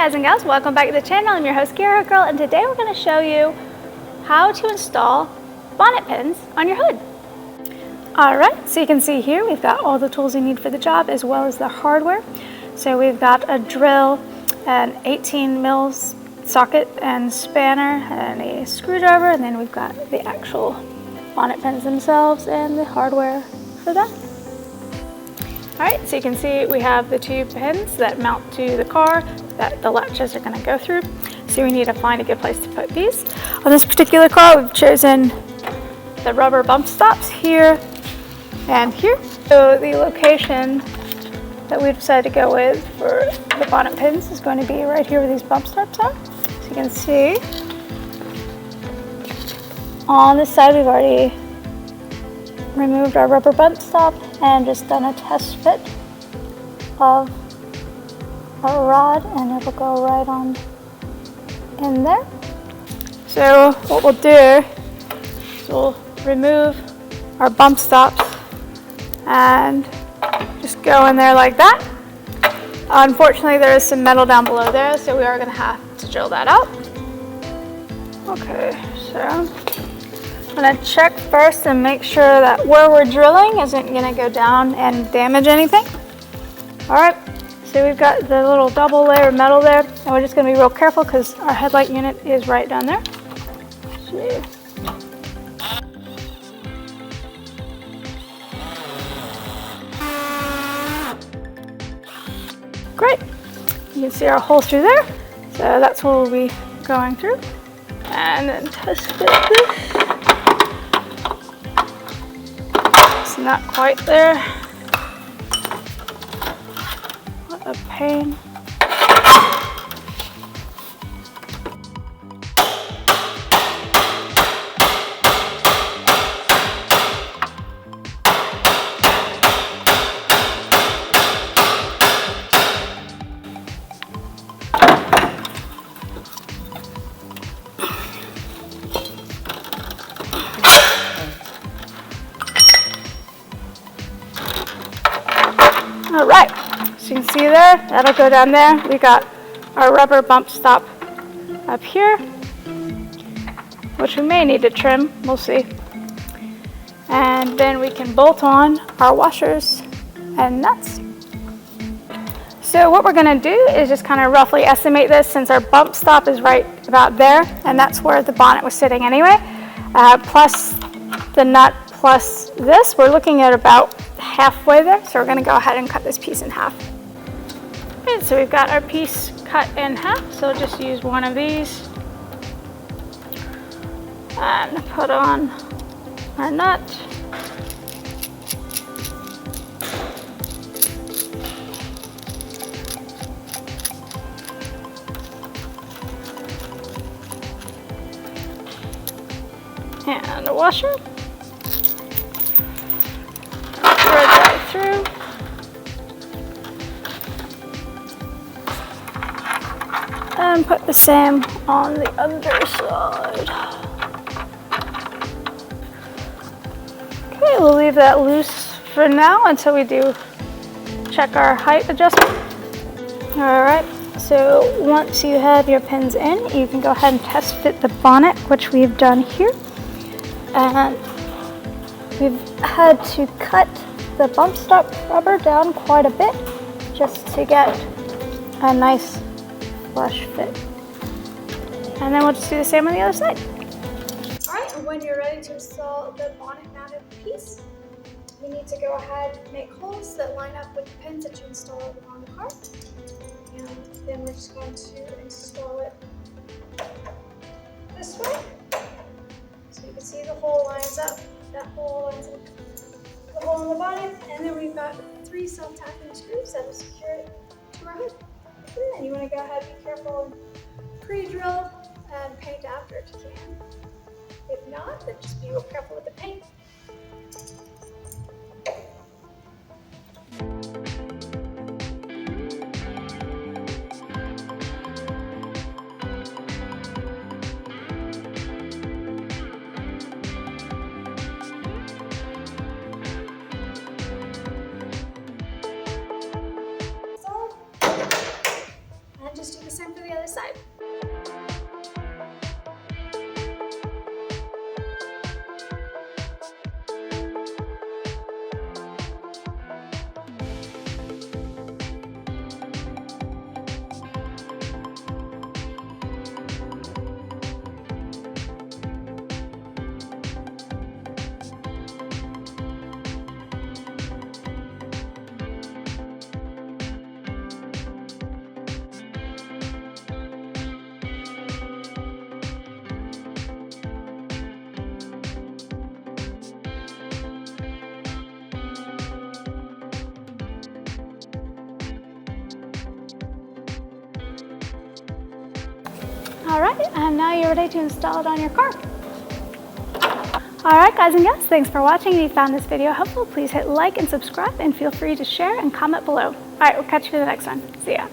guys and gals, welcome back to the channel. I'm your host Gearheadgirl, and today we're going to show you how to install bonnet pins on your hood. Alright, so you can see here we've got all the tools you need for the job as well as the hardware. So we've got a drill, an 18 mils socket and spanner, and a screwdriver, and then we've got the actual bonnet pins themselves and the hardware for that. Alright, so you can see we have the two pins that mount to the car that the latches are going to go through. So we need to find a good place to put these. On this particular car, we've chosen the rubber bump stops here and here. So the location that we've decided to go with for the bonnet pins is going to be right here where these bump stops are. So you can see on this side we've already removed our rubber bump stop and just done a test fit of our rod, and it'll go right on in there. So what we'll do is we'll remove our bump stops and just go in there like that. Unfortunately, there is some metal down below there, so we are going to have to drill that out. Okay, so I'm going to check first and make sure that where we're drilling isn't going to go down and damage anything. Alright, so we've got the little double layer of metal there, and we're just going to be real careful because our headlight unit is right down there. So, great, you can see our hole through there, so that's what we'll be going through. And then test fit this. It's not quite there. What a pain. All right, so you can see there, that'll go down there. We got our rubber bump stop up here, which we may need to trim, we'll see. And then we can bolt on our washers and nuts. So what we're gonna do is just kind of roughly estimate this, since our bump stop is right about there, and that's where the bonnet was sitting anyway, plus the nut plus this, we're looking at about halfway there, so we're going to go ahead and cut this piece in half. Okay, so we've got our piece cut in half, so we'll just use one of these and put on our nut. And a washer. Thread right through. And put the same on the underside. Okay, we'll leave that loose for now until we do check our height adjustment. Alright, so once you have your pins in, you can go ahead and test fit the bonnet, which we've done here. And we've had to cut the bump stop rubber down quite a bit just to get a nice flush fit. And then we'll just do the same on the other side. Alright, and when you're ready to install the bonnet mounted piece, you need to go ahead and make holes that line up with the pins that you installed on the car. And then we're just going to install it this way. So you can see the hole lines up, that hole lines up the hole in the bonnet, and then we've got 3 self-tapping screws that will secure it to our hood. And you want to go ahead and be careful and pre-drill and paint after if you can. If not, then just be real careful with the paint. just do the same for side. All right, and now you're ready to install it on your car. All right, guys and gals, thanks for watching. If you found this video helpful, please hit like and subscribe, and feel free to share and comment below. All right, we'll catch you in the next one. See ya.